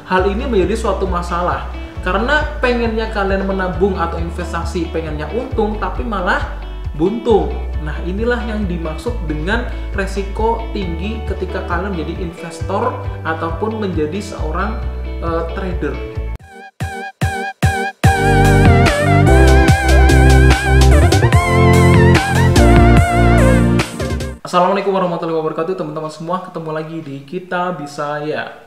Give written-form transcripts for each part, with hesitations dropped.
hal ini menjadi suatu masalah. Karena pengennya kalian menabung atau investasi, pengennya untung, tapi malah buntung. Nah, inilah yang dimaksud dengan resiko tinggi ketika kalian menjadi investor ataupun menjadi seorang trader. Assalamualaikum warahmatullahi wabarakatuh, teman-teman semua. Ketemu lagi di Kita Bisa Ya.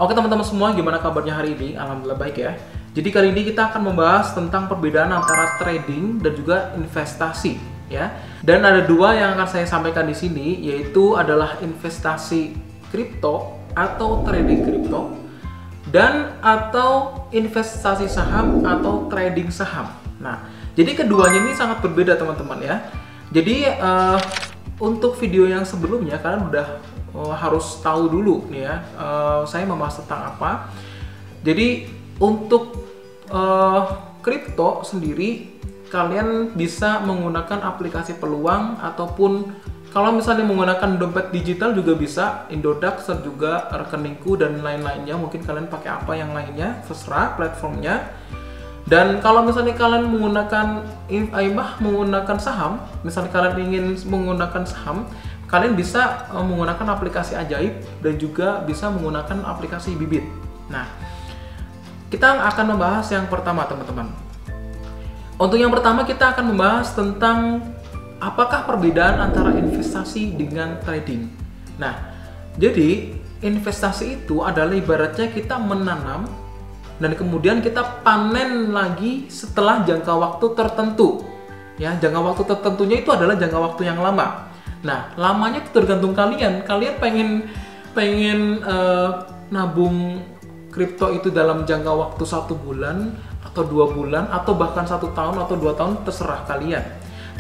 Oke teman-teman semua, gimana kabarnya hari ini? Alhamdulillah baik ya. Jadi kali ini kita akan membahas tentang perbedaan antara trading dan juga investasi ya. Dan ada dua yang akan saya sampaikan di sini, yaitu adalah investasi kripto atau trading kripto, dan atau investasi saham atau trading saham. Nah, jadi keduanya ini sangat berbeda teman-teman ya. Jadi untuk video yang sebelumnya kalian udah harus tahu dulu nih ya, saya membahas tentang apa. Jadi untuk kripto sendiri kalian bisa menggunakan aplikasi peluang, ataupun kalau misalnya menggunakan dompet digital juga bisa, Indodax juga rekeningku dan lain-lainnya. Mungkin kalian pakai apa yang lainnya, terserah platformnya. Dan kalau misalnya kalian menggunakan saham, misalnya kalian ingin menggunakan saham, kalian bisa menggunakan aplikasi Ajaib dan juga bisa menggunakan aplikasi Bibit. Nah, kita akan membahas yang pertama teman-teman. Untuk yang pertama kita akan membahas tentang apakah perbedaan antara investasi dengan trading. Nah, jadi investasi itu adalah ibaratnya kita menanam dan kemudian kita panen lagi setelah jangka waktu tertentu. Ya, jangka waktu tertentunya itu adalah jangka waktu yang lama. Nah, lamanya itu tergantung kalian. Kalian pengen nabung kripto itu dalam jangka waktu 1 bulan atau 2 bulan atau bahkan 1 tahun atau 2 tahun, terserah kalian.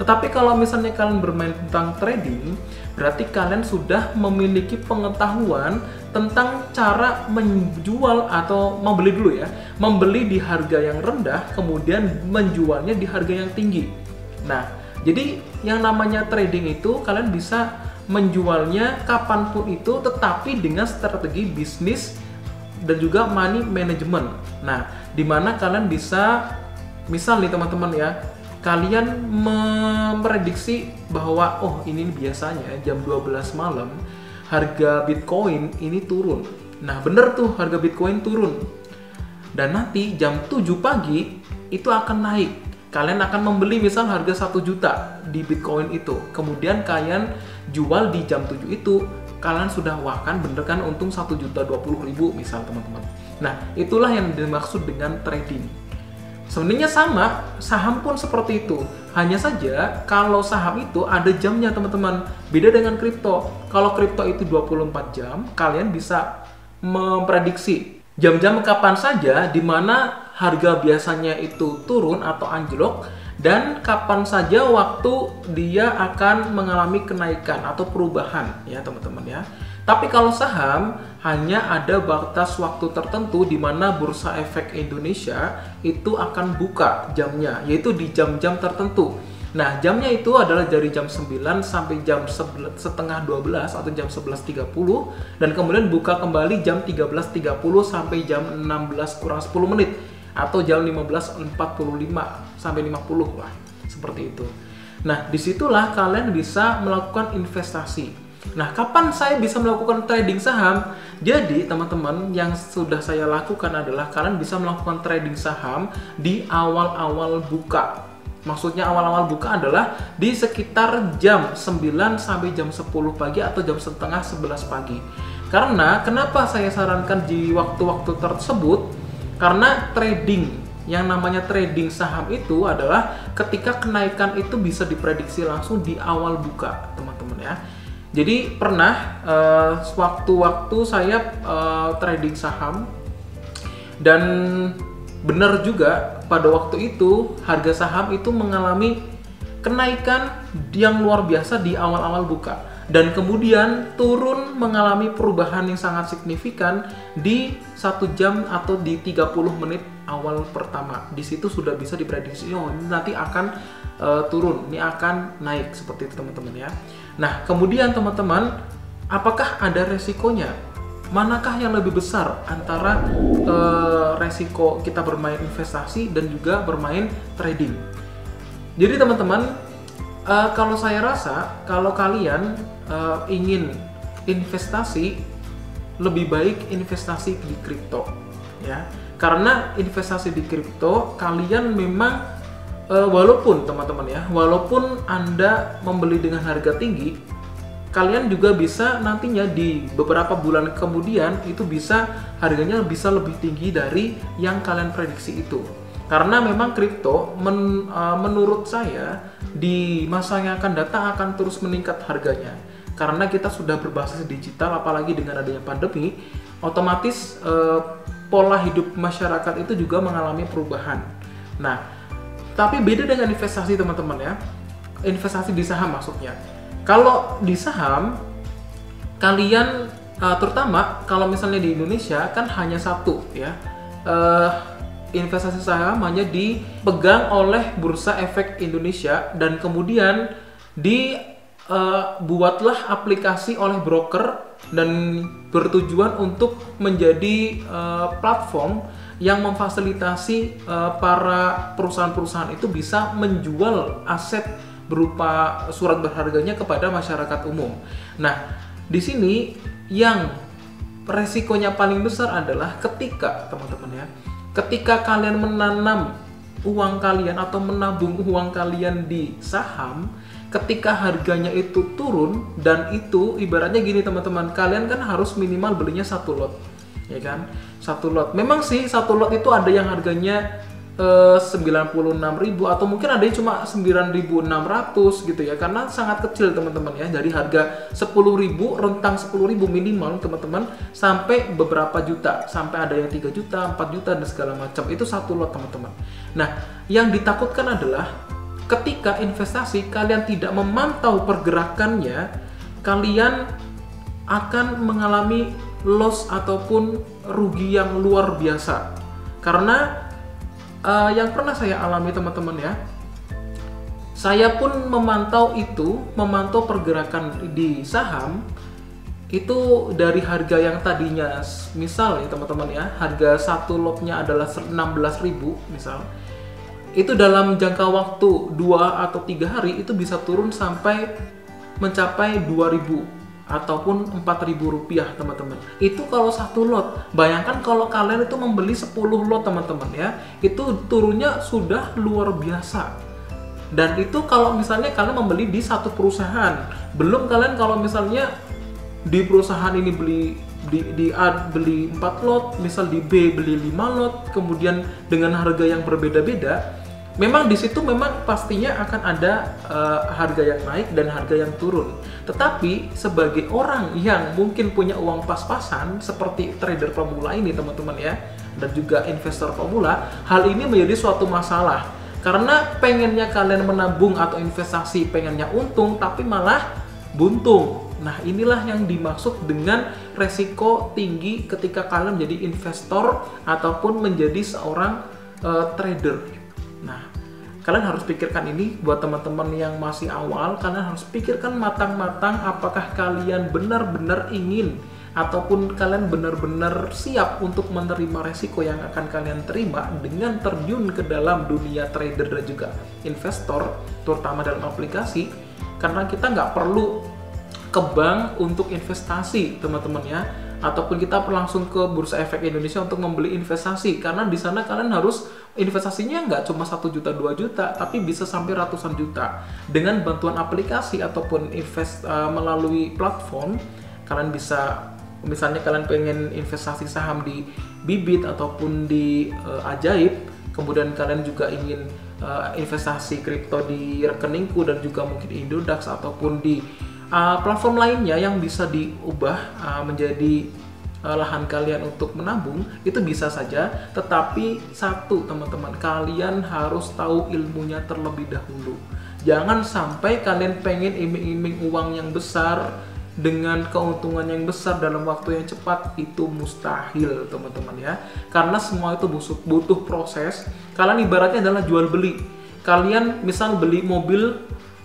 Tetapi kalau misalnya kalian bermain tentang trading, berarti kalian sudah memiliki pengetahuan tentang cara menjual atau membeli dulu ya. Membeli di harga yang rendah, kemudian menjualnya di harga yang tinggi. Nah, jadi yang namanya trading itu kalian bisa menjualnya kapanpun itu, tetapi dengan strategi bisnis dan juga money management. Nah, dimana kalian bisa, misal nih teman-teman ya, kalian memprediksi bahwa oh ini biasanya jam 12 malam harga Bitcoin ini turun. Nah bener tuh, harga Bitcoin turun. Dan nanti jam 7 pagi itu akan naik. Kalian akan membeli misal harga 1 juta di Bitcoin itu. Kemudian kalian jual di jam 7 itu. Kalian sudah, wah kan bener kan, untung 1.020.000 misal teman-teman. Nah itulah yang dimaksud dengan trading. Sebenarnya sama, saham pun seperti itu. Hanya saja kalau saham itu ada jamnya teman-teman. Beda dengan kripto. Kalau kripto itu 24 jam, kalian bisa memprediksi jam-jam kapan saja di mana harga biasanya itu turun atau anjlok, dan kapan saja waktu dia akan mengalami kenaikan atau perubahan ya teman-teman ya. Tapi kalau saham hanya ada batas waktu tertentu di mana Bursa Efek Indonesia itu akan buka jamnya, yaitu di jam-jam tertentu. Nah, jamnya itu adalah dari jam 9 sampai jam setengah 12 atau jam 11.30, dan kemudian buka kembali jam 13.30 sampai jam 16 kurang 10 menit atau jam 15.45 sampai 50 lah, seperti itu. Nah, disitulah kalian bisa melakukan investasi. Nah, kapan saya bisa melakukan trading saham? Jadi, teman-teman, yang sudah saya lakukan adalah kalian bisa melakukan trading saham di awal-awal buka. Maksudnya awal-awal buka adalah di sekitar jam 9 sampai jam 10 pagi atau jam setengah 11 pagi. Karena, kenapa saya sarankan di waktu-waktu tersebut? Karena trading, yang namanya trading saham itu adalah ketika kenaikan itu bisa diprediksi langsung di awal buka, teman-teman ya. Jadi pernah waktu-waktu saya trading saham, dan benar juga pada waktu itu harga saham itu mengalami kenaikan yang luar biasa di awal-awal buka, dan kemudian turun mengalami perubahan yang sangat signifikan di 1 jam atau di 30 menit awal pertama. Di situ sudah bisa diprediksi, oh ini nanti akan turun, ini akan naik, seperti itu teman-teman ya. Nah, kemudian teman-teman, apakah ada resikonya? manakah yang lebih besar antara resiko kita bermain investasi dan juga bermain trading. Jadi teman-teman, kalau saya rasa kalau kalian ingin investasi, lebih baik investasi di kripto ya. Karena investasi di kripto kalian memang walaupun teman-teman ya, walaupun Anda membeli dengan harga tinggi, kalian juga bisa nantinya di beberapa bulan kemudian itu bisa harganya bisa lebih tinggi dari yang kalian prediksi itu. Karena memang kripto menurut saya di masa yang akan datang akan terus meningkat harganya. Karena kita sudah berbasis digital, apalagi dengan adanya pandemi, otomatis pola hidup masyarakat itu juga mengalami perubahan. Nah, tapi beda dengan investasi teman-teman ya, investasi di saham maksudnya. Kalau di saham, kalian terutama kalau misalnya di Indonesia kan hanya satu ya, investasi saham hanya dipegang oleh Bursa Efek Indonesia dan kemudian dibuatlah aplikasi oleh broker dan bertujuan untuk menjadi platform yang memfasilitasi para perusahaan-perusahaan itu bisa menjual aset berupa surat berharganya kepada masyarakat umum. Nah, di sini yang resikonya paling besar adalah ketika teman-teman ya, ketika kalian menanam uang kalian atau menabung uang kalian di saham, ketika harganya itu turun, dan itu ibaratnya gini teman-teman, kalian kan harus minimal belinya 1 lot. Ya kan, 1 lot. Memang sih 1 lot itu ada yang harganya 96.000 atau mungkin ada yang cuma 9.600 gitu ya, karena sangat kecil teman-teman ya, dari harga 10.000, rentang 10.000 minimal teman-teman, sampai beberapa juta, sampai ada yang 3 juta, 4 juta dan segala macam. Itu 1 lot teman-teman. Nah, yang ditakutkan adalah ketika investasi kalian tidak memantau pergerakannya, kalian akan mengalami loss ataupun rugi yang luar biasa. Karena yang pernah saya alami teman-teman ya, saya pun memantau pergerakan di saham itu dari harga yang tadinya misal ya teman-teman ya, harga 1 lotnya adalah 16.000 misal, itu dalam jangka waktu 2 atau 3 hari itu bisa turun sampai mencapai 2.000 ataupun 4.000 rupiah teman-teman. Itu kalau 1 lot. Bayangkan kalau kalian itu membeli 10 lot teman-teman ya, itu turunnya sudah luar biasa. Dan itu kalau misalnya kalian membeli di satu perusahaan. Belum kalian kalau misalnya di perusahaan ini di A beli 4 lot, misal di B beli 5 lot, kemudian dengan harga yang berbeda-beda. Memang di situ memang pastinya akan ada harga yang naik dan harga yang turun. Tetapi sebagai orang yang mungkin punya uang pas-pasan seperti trader pemula ini teman-teman ya, dan juga investor pemula, hal ini menjadi suatu masalah. Karena pengennya kalian menabung atau investasi, pengennya untung tapi malah buntung. Nah, inilah yang dimaksud dengan resiko tinggi ketika kalian menjadi investor ataupun menjadi seorang trader. Nah, kalian harus pikirkan ini buat teman-teman yang masih awal, kalian harus pikirkan matang-matang apakah kalian benar-benar ingin ataupun kalian benar-benar siap untuk menerima resiko yang akan kalian terima dengan terjun ke dalam dunia trader dan juga investor, terutama dalam aplikasi. Karena kita nggak perlu ke bank untuk investasi teman-teman ya, ataupun kita langsung ke Bursa Efek Indonesia untuk membeli investasi, karena di sana kalian harus investasinya nggak cuma 1 juta 2 juta, tapi bisa sampai ratusan juta. Dengan bantuan aplikasi ataupun melalui platform, kalian bisa, misalnya kalian pengen investasi saham di Bibit ataupun di Ajaib, kemudian kalian juga ingin investasi kripto di rekeningku dan juga mungkin Indodax ataupun di platform lainnya yang bisa diubah menjadi lahan kalian untuk menabung, itu bisa saja. Tetapi satu teman-teman, kalian harus tahu ilmunya terlebih dahulu. Jangan sampai kalian pengen iming-iming uang yang besar dengan keuntungan yang besar dalam waktu yang cepat, itu mustahil teman-teman ya. Karena semua itu butuh proses. Kalian ibaratnya adalah jual beli. Kalian misal beli mobil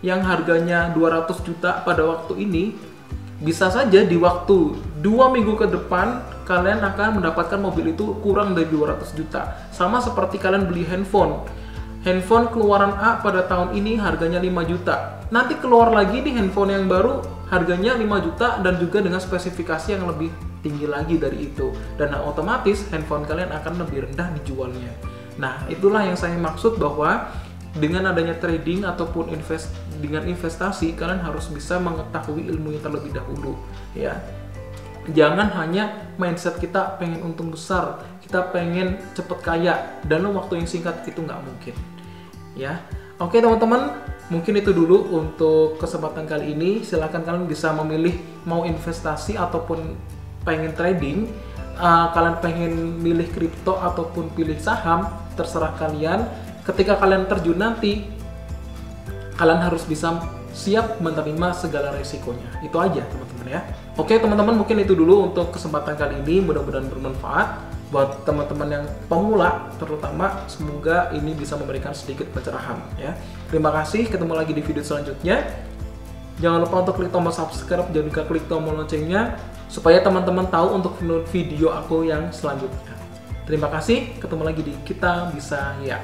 yang harganya 200 juta pada waktu ini, bisa saja di waktu 2 minggu ke depan kalian akan mendapatkan mobil itu kurang dari 200 juta. Sama seperti kalian beli handphone. Handphone keluaran A pada tahun ini harganya 5 juta. Nanti keluar lagi di handphone yang baru harganya 5 juta dan juga dengan spesifikasi yang lebih tinggi lagi dari itu. Dan otomatis handphone kalian akan lebih rendah dijualnya. Nah, itulah yang saya maksud bahwa dengan adanya trading ataupun dengan investasi, kalian harus bisa mengetahui ilmunya terlebih dahulu, ya. Jangan hanya mindset kita pengen untung besar, kita pengen cepet kaya, dalam waktu yang singkat itu nggak mungkin, ya. Oke teman-teman, mungkin itu dulu untuk kesempatan kali ini. Silahkan kalian bisa memilih mau investasi ataupun pengen trading, kalian pengen milih kripto ataupun pilih saham, terserah kalian. Ketika kalian terjun nanti, kalian harus bisa siap menerima segala resikonya. Itu aja teman-teman ya. Oke teman-teman, mungkin itu dulu untuk kesempatan kali ini. Mudah-mudahan bermanfaat buat teman-teman yang pemula terutama. Semoga ini bisa memberikan sedikit pencerahan ya. Terima kasih, ketemu lagi di video selanjutnya. Jangan lupa untuk klik tombol subscribe dan juga klik tombol loncengnya supaya teman-teman tahu untuk video aku yang selanjutnya. Terima kasih, ketemu lagi di Kita Bisa Ya.